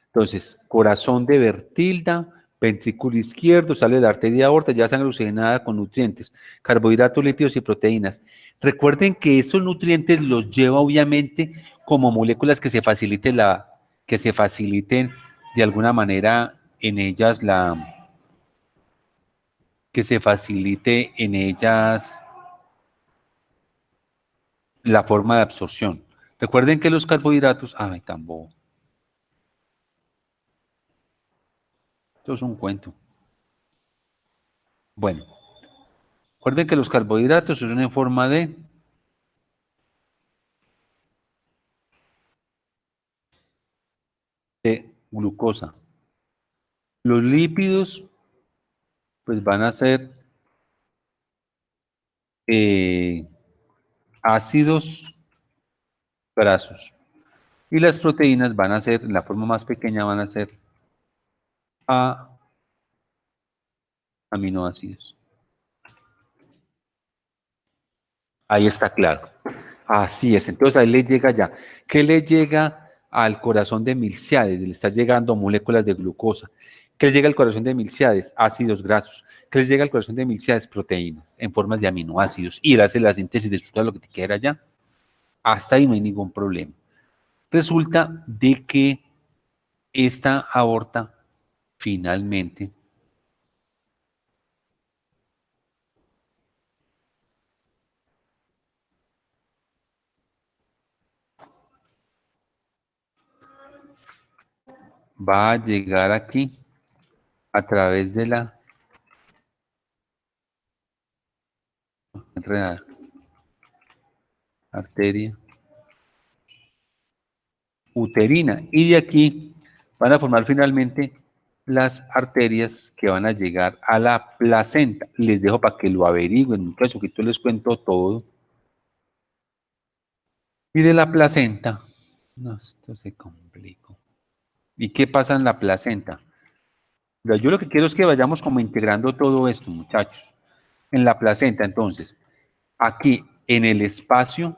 Entonces, corazón de Bertilda, ventrículo izquierdo, sale la arteria aorta, ya sangre oxigenada con nutrientes, carbohidratos, lípidos y proteínas. Recuerden que esos nutrientes los lleva obviamente como moléculas que se faciliten de alguna manera en ellas que se facilite en ellas la forma de absorción. Recuerden que los carbohidratos, ay, tan bobo. Esto es un cuento. Bueno, recuerden que los carbohidratos son en forma de glucosa. Los lípidos, pues van a ser eh, ácidos grasos. Y las proteínas van a ser, en la forma más pequeña, van a ser aminoácidos. Ahí está claro. Así es. Entonces ahí le llega ya. ¿Qué le llega al corazón de Milciades? Le está llegando moléculas de glucosa. ¿Qué le llega al corazón de Milciades? Ácidos grasos. ¿Qué les llega al corazón de Milciades? Proteínas en formas de aminoácidos. Y él hace la síntesis de todo lo que te quiera ya. Hasta ahí no hay ningún problema. Resulta de que esta aorta finalmente va a llegar aquí a través de la enredada arteria uterina. Y de aquí van a formar finalmente las arterias que van a llegar a la placenta. Les dejo para que lo averigüen, muchachos, que yo les cuento todo. Y de la placenta, no, esto se complicó. ¿Y qué pasa en la placenta? Yo lo que quiero es que vayamos como integrando todo esto, muchachos. En la placenta, entonces, aquí en el espacio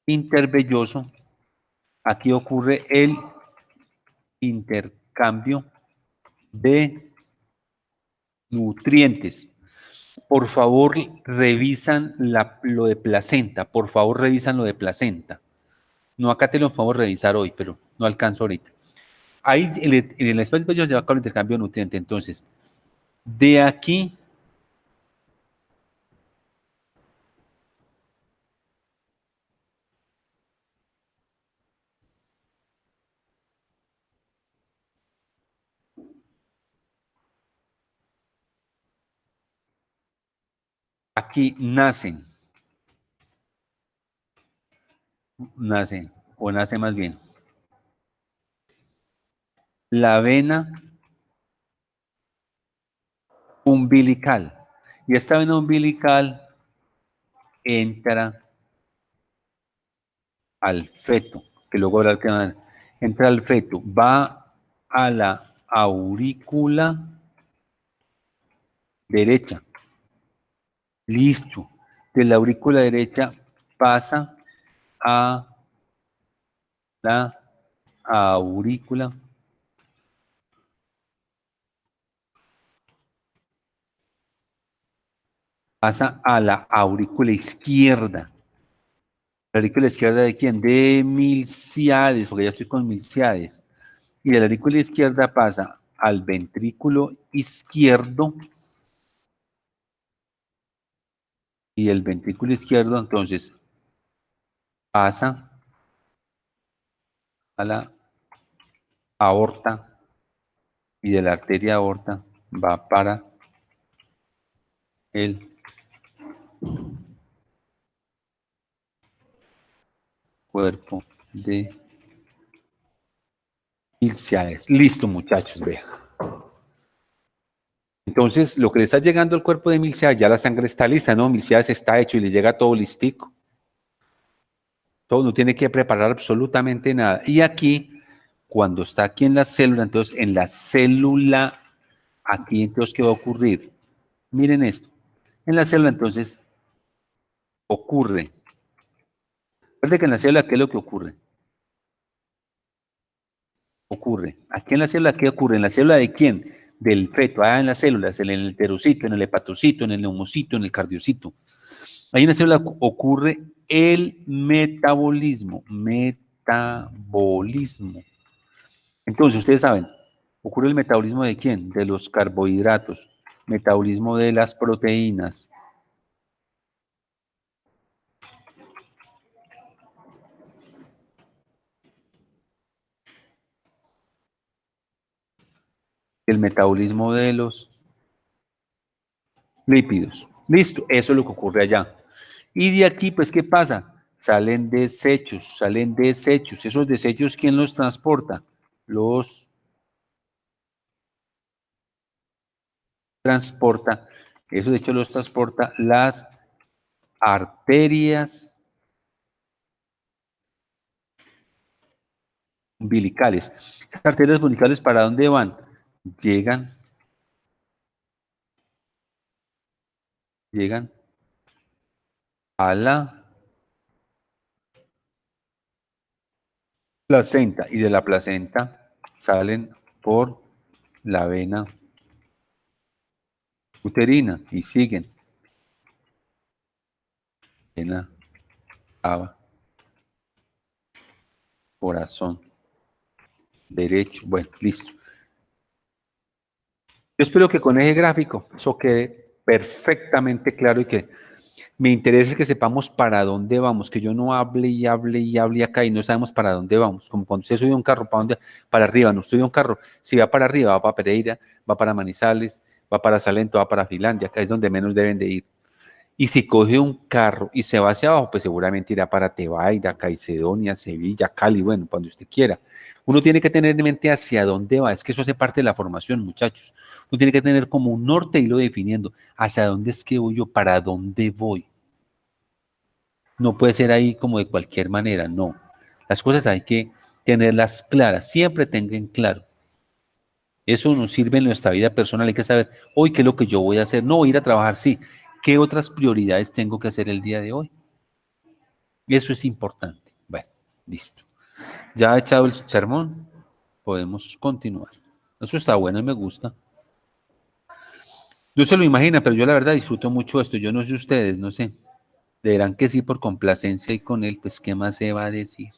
intervelloso, aquí ocurre el intercambio de nutrientes. Por favor, revisan lo de placenta. Por favor, revisan lo de placenta. No, acá te lo podemos revisar hoy, pero no alcanzo ahorita. Ahí en el espacio intervelloso se va a acabar el intercambio de nutrientes. Entonces, de aquí aquí nace más bien, la vena umbilical. Y esta vena umbilical entra al feto, que luego habrá que entra al feto, va a la aurícula derecha. Listo. De la aurícula derecha pasa a la aurícula izquierda. ¿La aurícula izquierda de quién? De Milciades, porque ya estoy con Milciades. Y de la aurícula izquierda pasa al ventrículo izquierdo. Y el ventrículo izquierdo, entonces, pasa a la aorta. Y de la arteria aorta va para el cuerpo de Milciades. Listo, muchachos, vean. Entonces, lo que le está llegando al cuerpo de Milciades, ya la sangre está lista, ¿no? Milciades está hecho y le llega todo listico. Todo, no tiene que preparar absolutamente nada. Y aquí, cuando está aquí en la célula, entonces en la célula, aquí entonces, ¿qué va a ocurrir? Miren esto. En la célula, entonces, ocurre. Recuerden que en la célula, ¿qué es lo que ocurre? Ocurre. Aquí en la célula, ¿qué ocurre? ¿En la célula de quién? Del feto. Ah, en las células, en el enterocito, en el hepatocito, en el neumocito, en el cardiocito. Ahí en la célula ocurre el metabolismo. Metabolismo. Entonces, ustedes saben, ocurre el metabolismo de quién? De los carbohidratos. Metabolismo de las proteínas. El metabolismo de los lípidos. Listo, eso es lo que ocurre allá. Y de aquí, pues, ¿qué pasa? Salen desechos, salen desechos. Esos desechos, ¿quién los transporta? Los transporta, esos desechos los transporta las arterias umbilicales. ¿Esas arterias umbilicales para dónde van? Llegan a la placenta y de la placenta salen por la vena uterina y siguen vena cava, corazón derecho. Bueno, listo. Yo espero que con ese gráfico eso quede perfectamente claro y que me interesa que sepamos para dónde vamos, que yo no hable y hable y hable acá y no sabemos para dónde vamos. Como cuando usted sube a un carro, ¿para dónde? Para arriba, no estudia un carro. Si va para arriba, va para Pereira, va para Manizales, va para Salento, va para Finlandia, acá es donde menos deben de ir. Y si coge un carro y se va hacia abajo, pues seguramente irá para Tebaida, Caicedonia, Sevilla, Cali, bueno, cuando usted quiera. Uno tiene que tener en mente hacia dónde va. Es que eso hace parte de la formación, muchachos. Uno tiene que tener como un norte y irlo definiendo. ¿Hacia dónde es que voy yo? ¿Para dónde voy? No puede ser ahí como de cualquier manera, no. Las cosas hay que tenerlas claras, siempre tengan claro. Eso nos sirve en nuestra vida personal, hay que saber, hoy qué es lo que yo voy a hacer. No, voy a ir a trabajar, sí. ¿Qué otras prioridades tengo que hacer el día de hoy? Eso es importante. Bueno, listo. Ya he echado el sermón, podemos continuar. Eso está bueno y me gusta. No se lo imagina, pero yo la verdad disfruto mucho esto. Yo no sé ustedes, no sé. Dirán que sí por complacencia y con él, pues, ¿qué más se va a decir?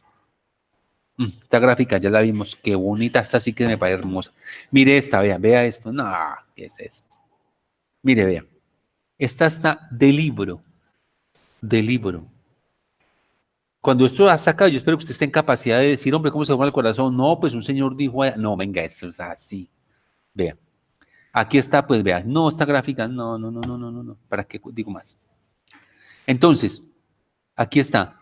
Esta gráfica ya la vimos, qué bonita, esta sí que me parece hermosa. Mire esta, vea esto. No, ¿qué es esto? Mire, vea. Esta está de libro. Cuando esto ha sacado, yo espero que usted esté en capacidad de decir, hombre, ¿cómo se llama el corazón? No, pues un señor dijo, no, venga, esto es así. Vea. Aquí está, pues vea. No, esta gráfica, no. ¿Para qué digo más? Entonces, aquí está.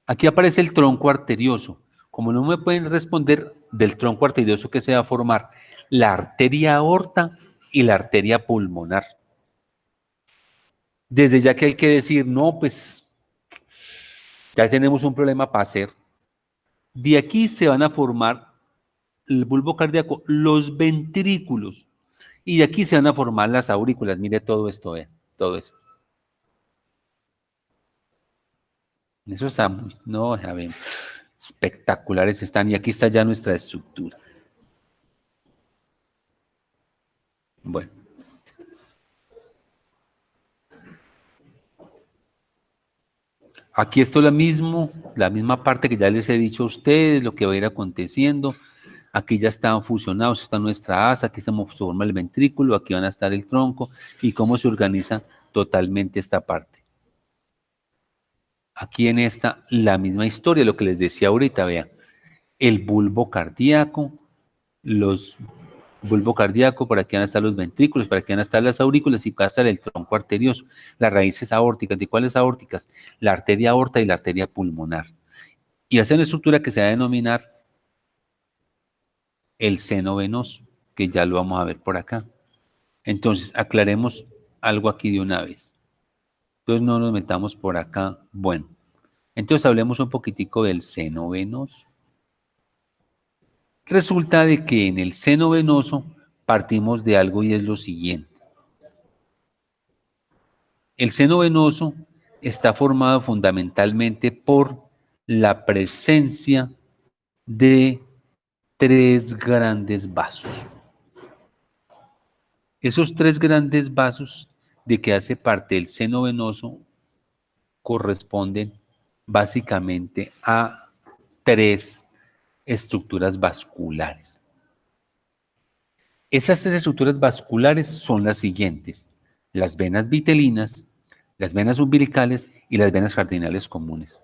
Aquí aparece el tronco arterioso. Como no me pueden responder del tronco arterioso que se va a formar, la arteria aorta y la arteria pulmonar. Desde ya que hay que decir, no, pues ya tenemos un problema para hacer. De aquí se van a formar el bulbo cardíaco, los ventrículos, y de aquí se van a formar las aurículas. Mire todo esto, todo esto. Eso está muy, no, ya ven, espectaculares están, y aquí está ya nuestra estructura. Bueno. Aquí está la misma parte que ya les he dicho a ustedes, lo que va a ir aconteciendo. Aquí ya están fusionados, está nuestra asa, aquí se forma el ventrículo, aquí van a estar el tronco y cómo se organiza totalmente esta parte. Aquí en esta, la misma historia, lo que les decía ahorita, vean, el bulbo cardíaco, los bulbo cardíaco, por aquí van a estar los ventrículos, por aquí van a estar las aurículas y va a estar el tronco arterioso, las raíces aórticas. ¿De cuáles aórticas? La arteria aorta y la arteria pulmonar. Y va a ser una estructura que se va a denominar el seno venoso, que ya lo vamos a ver por acá. Entonces, aclaremos algo aquí de una vez. Entonces, no nos metamos por acá. Bueno, entonces hablemos un poquitico del seno venoso. Resulta de que en el seno venoso partimos de algo y es lo siguiente. El seno venoso está formado fundamentalmente por la presencia de tres grandes vasos. Esos tres grandes vasos de que hace parte el seno venoso corresponden básicamente a tres estructuras vasculares. Esas tres estructuras vasculares son las siguientes: las venas vitelinas, las venas umbilicales y las venas cardinales comunes.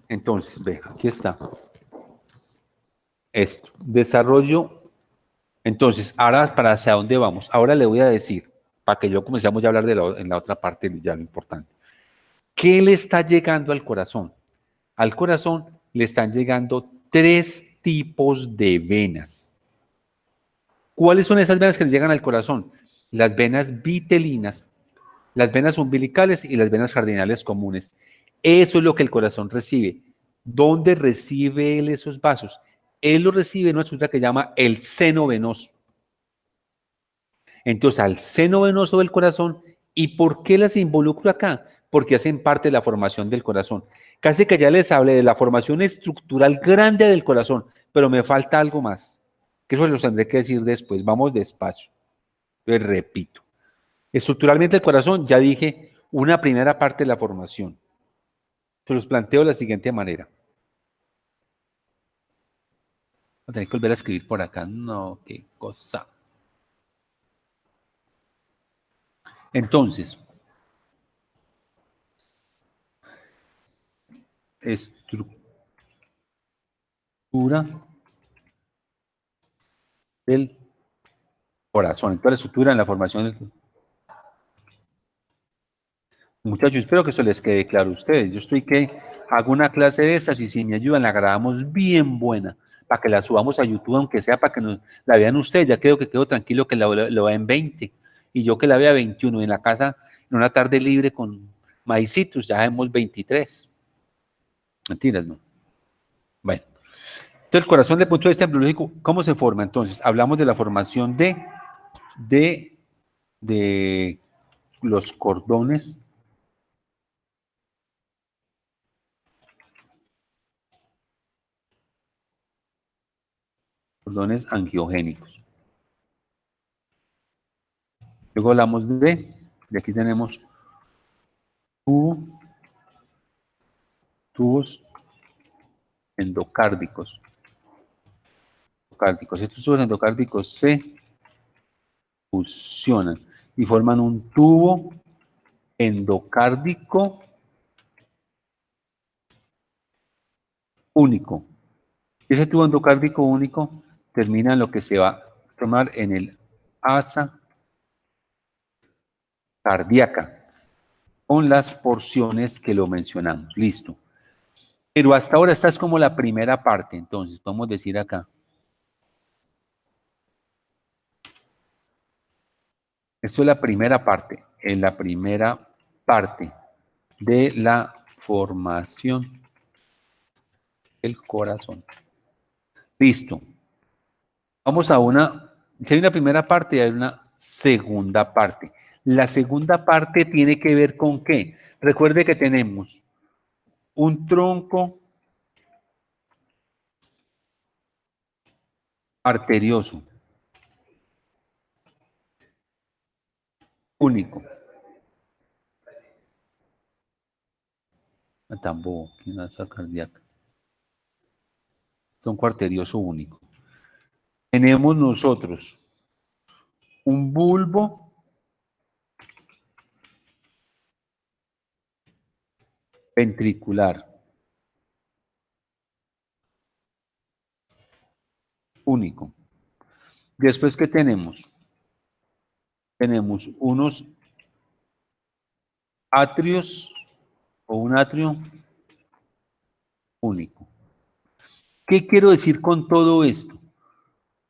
Entonces, ve, aquí está. Esto, desarrollo. Entonces, ahora para hacia dónde vamos. Ahora le voy a decir, para que yo comencemos ya a hablar en la otra parte, ya lo importante. ¿Qué le está llegando al corazón? Al corazón le están llegando tres tipos de venas. ¿Cuáles son esas venas que le llegan al corazón? Las venas vitelinas, las venas umbilicales y las venas cardinales comunes. Eso es lo que el corazón recibe. ¿Dónde recibe él esos vasos? Él lo recibe en una estructura que llama el seno venoso. Entonces, al seno venoso del corazón, ¿y por qué las involucro acá? Porque hacen parte de la formación del corazón. Casi que ya les hablé de la formación estructural grande del corazón, pero me falta algo más, que eso los tendré que decir después. Vamos despacio. Entonces, repito. Estructuralmente el corazón, ya dije, una primera parte de la formación. Se los planteo de la siguiente manera. Voy a tener que volver a escribir por acá. No, qué cosa. Entonces, estructura del corazón. Entonces, la estructura en la formación del... Muchachos, espero que eso les quede claro a ustedes. Yo estoy que hago una clase de esas y si me ayudan, la grabamos bien buena para que la subamos a YouTube, aunque sea para que nos la vean ustedes. Ya creo que quedo tranquilo que lo vean 20 y yo que la vea 21 en la casa, en una tarde libre con maicitos, ya vemos 23. Mentiras, ¿no? Bueno, entonces el corazón de punto de vista embriológico, ¿cómo se forma? Entonces, hablamos de la formación de, de los cordones angiogénicos. Luego hablamos de aquí tenemos tubos endocárdicos. Estos tubos endocárdicos se fusionan y forman un tubo endocárdico único. Ese tubo endocárdico único termina en lo que se va a formar en el asa cardíaca, con las porciones que lo mencionamos. Listo. Pero hasta ahora esta es como la primera parte, entonces podemos decir acá. Esto es la primera parte, en la primera parte de la formación del corazón. Listo. Vamos a si hay una primera parte y hay una segunda parte. La segunda parte tiene que ver con qué. Recuerde que tenemos un tronco arterioso único. Tambo, asa cardíaca. Tronco arterioso único. Tenemos nosotros un bulbo ventricular único. Después, ¿qué tenemos? Tenemos unos atrios o un atrio único. ¿Qué quiero decir con todo esto?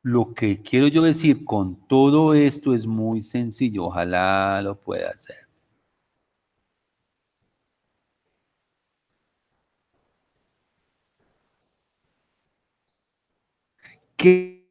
Lo que quiero yo decir con todo esto es muy sencillo, ojalá lo pueda hacer. ¿Qué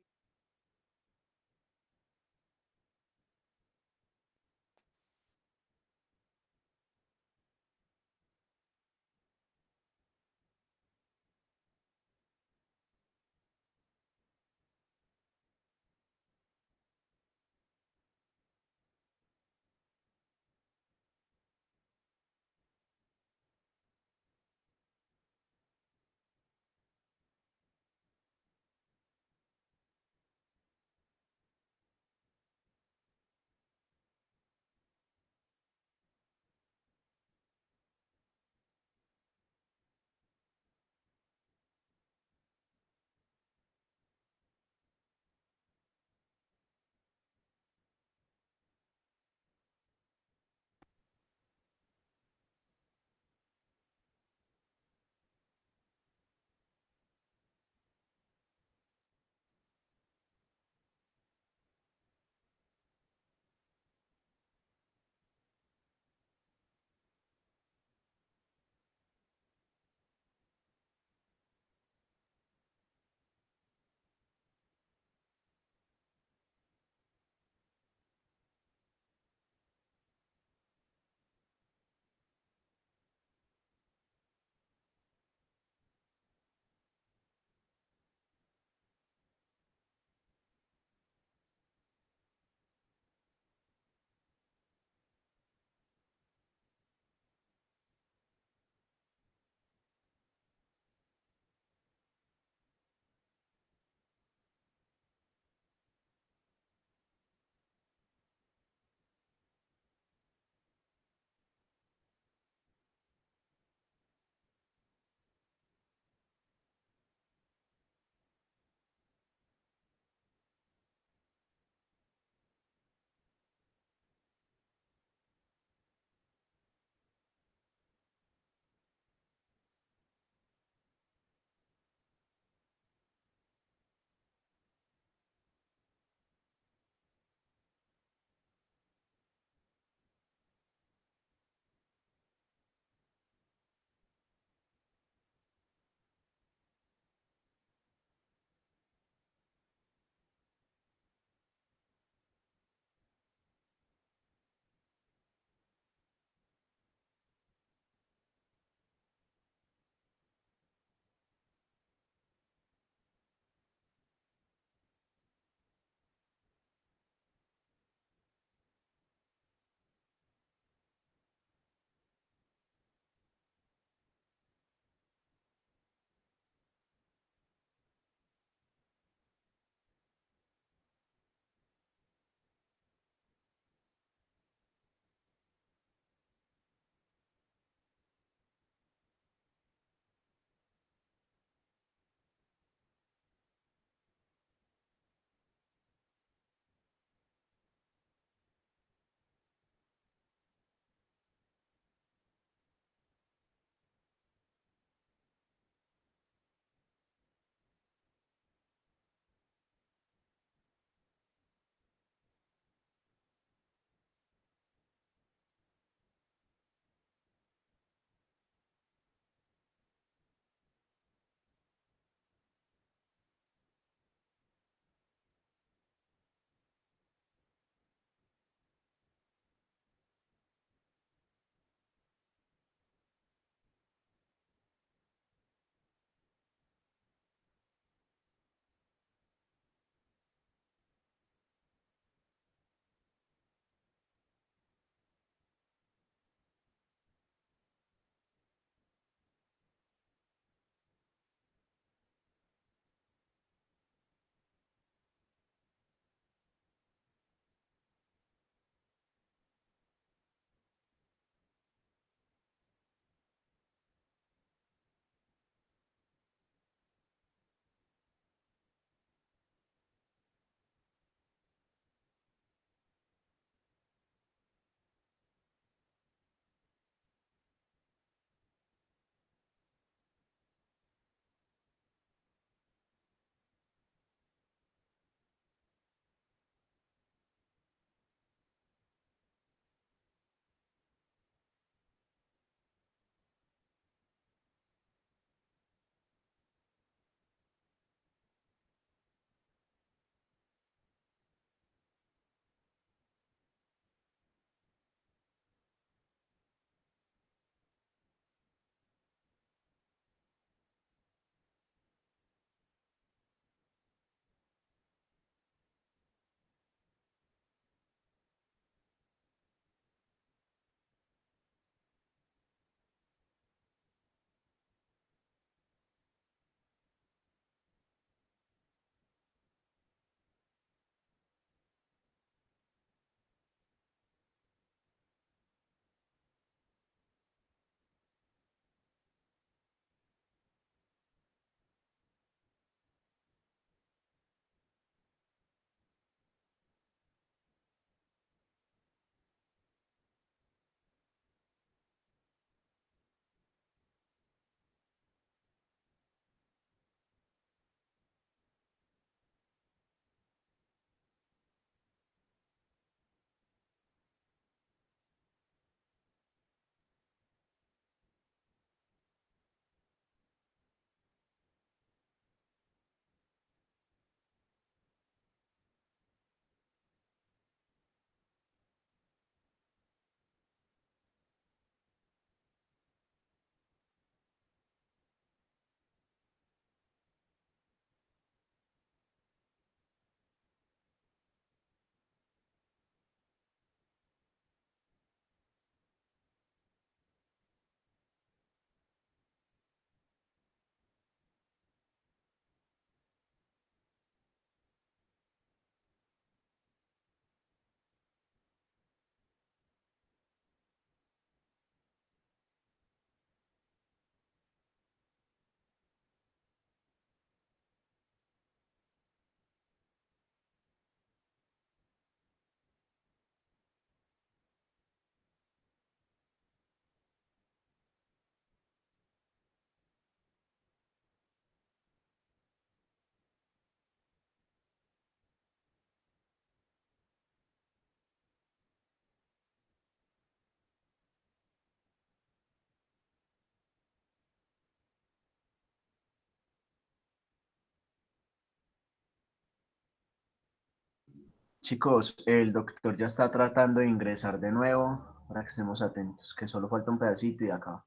Chicos, el doctor ya está tratando de ingresar de nuevo para que estemos atentos, que solo falta un pedacito y acá.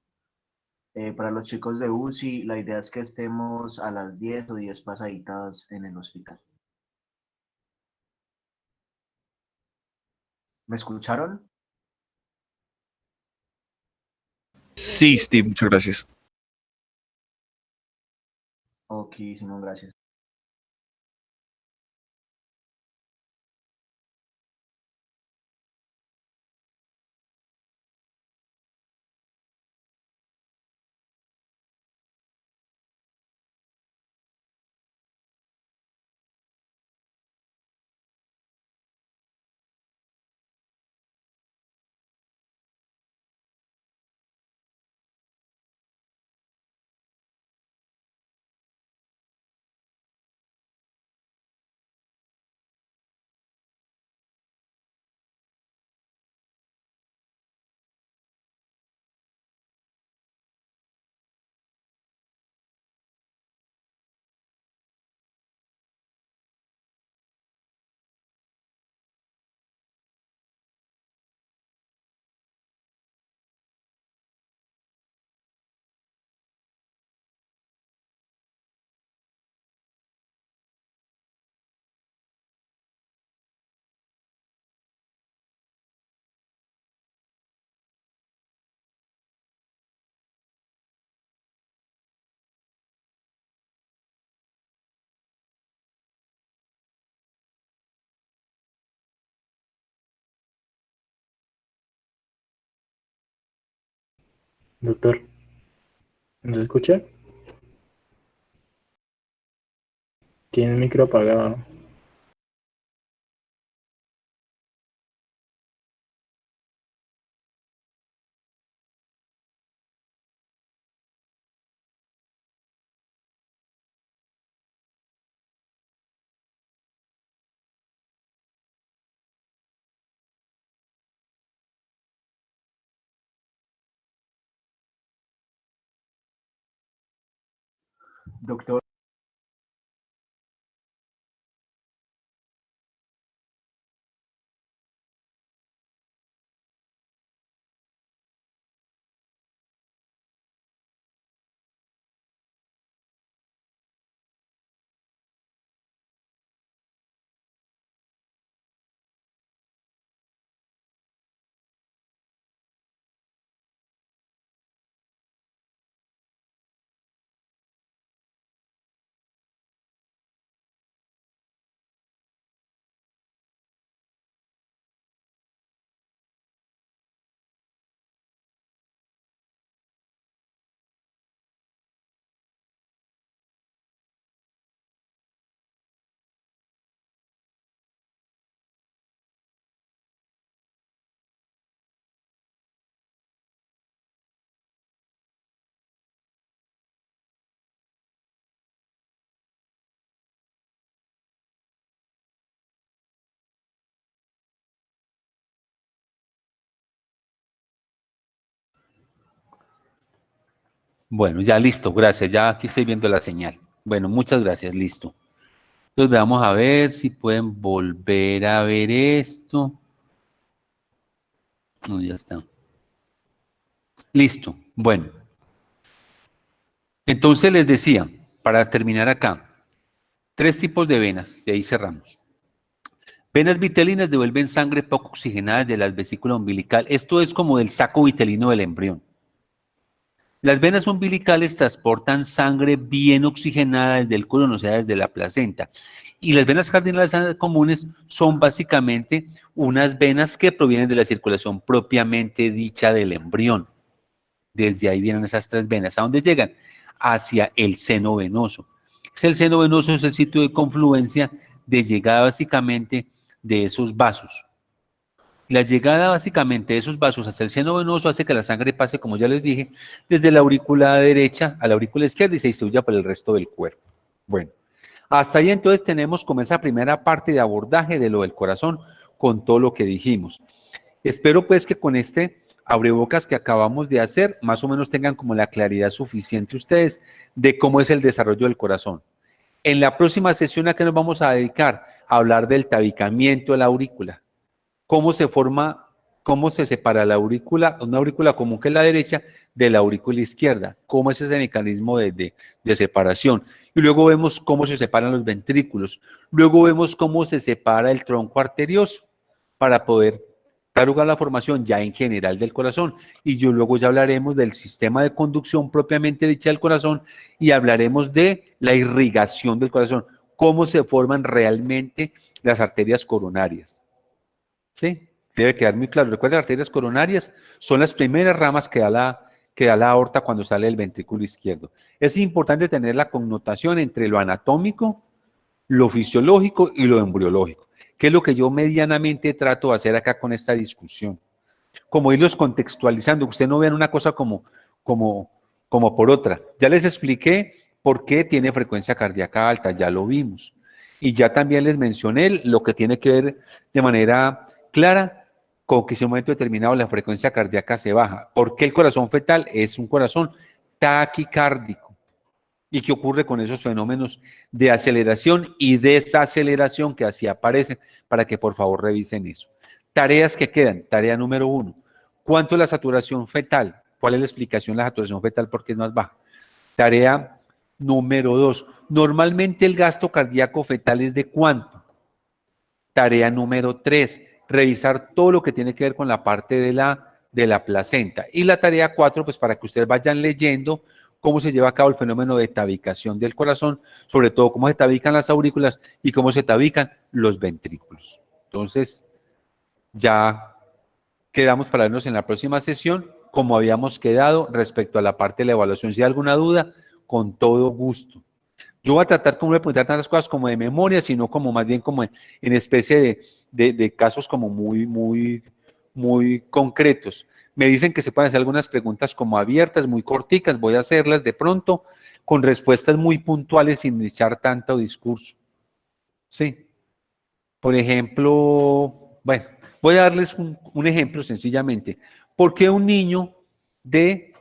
Para los chicos de UCI, la idea es que estemos a las 10 o 10 pasaditas en el hospital. ¿Me escucharon? Sí, Steve, muchas gracias. Ok, Simón, gracias. Doctor, ¿me escucha? Tiene el micro apagado. Doctor, Bueno, ya listo, gracias. Ya aquí estoy viendo la señal. Bueno, muchas gracias, listo. Entonces veamos a ver si pueden volver a ver esto. No, ya está. Listo. Bueno. Entonces les decía, para terminar acá, 3 tipos de venas, y ahí cerramos. Venas vitelinas devuelven sangre poco oxigenada desde la vesícula umbilical. Esto es como del saco vitelino del embrión. Las venas umbilicales transportan sangre bien oxigenada desde el colon, o sea, desde la placenta. Y las venas cardinales comunes son básicamente unas venas que provienen de la circulación propiamente dicha del embrión. Desde ahí vienen esas 3 venas. ¿A dónde llegan? Hacia el seno venoso. El seno venoso es el sitio de confluencia de llegada básicamente de esos vasos. La llegada básicamente de esos vasos hacia el seno venoso hace que la sangre pase, como ya les dije, desde la aurícula derecha a la aurícula izquierda y se distribuya por el resto del cuerpo. Bueno, hasta ahí entonces tenemos como esa primera parte de abordaje de lo del corazón con todo lo que dijimos. Espero pues que con este abrebocas que acabamos de hacer, más o menos tengan como la claridad suficiente ustedes de cómo es el desarrollo del corazón. En la próxima sesión, ¿a qué nos vamos a dedicar? A hablar del tabicamiento de la aurícula. Cómo se forma, cómo se separa la aurícula, una aurícula común que es la derecha, de la aurícula izquierda. Cómo es ese mecanismo de separación. Y luego vemos cómo se separan los ventrículos. Luego vemos cómo se separa el tronco arterioso para poder dar lugar a la formación ya en general del corazón. Y luego ya hablaremos del sistema de conducción propiamente dicha del corazón y hablaremos de la irrigación del corazón, cómo se forman realmente las arterias coronarias. ¿Sí? Debe quedar muy claro. Recuerda, las arterias coronarias son las primeras ramas que da la aorta cuando sale del ventrículo izquierdo. Es importante tener la connotación entre lo anatómico, lo fisiológico y lo embriológico, que es lo que yo medianamente trato de hacer acá con esta discusión. Como irlos contextualizando, que ustedes no vean una cosa como por otra. Ya les expliqué por qué tiene frecuencia cardíaca alta, ya lo vimos. Y ya también les mencioné lo que tiene que ver de manera clara con que en un momento determinado la frecuencia cardíaca se baja. ¿Por qué el corazón fetal es un corazón taquicárdico? ¿Y qué ocurre con esos fenómenos de aceleración y desaceleración que así aparecen? Para que por favor revisen eso. Tareas que quedan. Tarea número 1. ¿Cuánto es la saturación fetal? ¿Cuál es la explicación de la saturación fetal? ¿Por qué es más baja? Tarea número 2. Normalmente el gasto cardíaco fetal es de ¿cuánto? Tarea número 3. Revisar todo lo que tiene que ver con la parte de la placenta. Y la tarea 4, pues para que ustedes vayan leyendo cómo se lleva a cabo el fenómeno de tabicación del corazón, sobre todo cómo se tabican las aurículas y cómo se tabican los ventrículos. Entonces, ya quedamos para vernos en la próxima sesión, como habíamos quedado respecto a la parte de la evaluación. Si hay alguna duda, con todo gusto. Yo voy a tratar como de preguntar tantas cosas como de memoria, sino como más bien como en especie de casos como muy concretos. Me dicen que se pueden hacer algunas preguntas como abiertas, muy corticas, voy a hacerlas de pronto, con respuestas muy puntuales sin echar tanto discurso. Sí. Por ejemplo, bueno, voy a darles un ejemplo sencillamente. ¿Por qué un niño de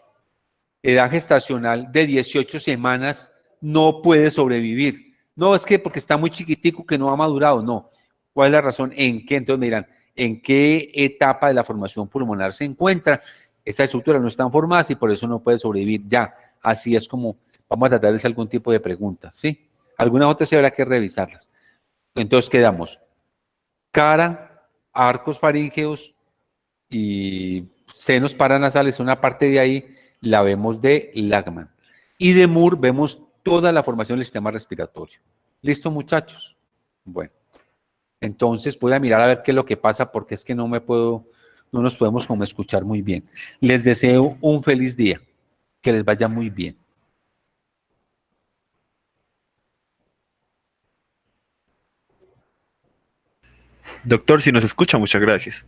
edad gestacional de 18 semanas no puede sobrevivir? No, es que porque está muy chiquitico que no ha madurado, no. ¿Cuál es la razón? ¿En qué? Entonces me dirán, ¿en qué etapa de la formación pulmonar se encuentra? Esta estructura no está formada y por eso no puede sobrevivir ya. Así es como vamos a tratar de hacer algún tipo de pregunta, ¿sí? Algunas otras se habrá que revisarlas. Entonces quedamos cara, arcos faríngeos y senos paranasales, una parte de ahí la vemos de Lagman. Y de Moore vemos toda la formación del sistema respiratorio. ¿Listo, muchachos? Bueno, entonces voy a mirar a ver qué es lo que pasa porque es que no nos podemos como escuchar muy bien. Les deseo un feliz día, que les vaya muy bien. Doctor, si nos escucha, muchas gracias.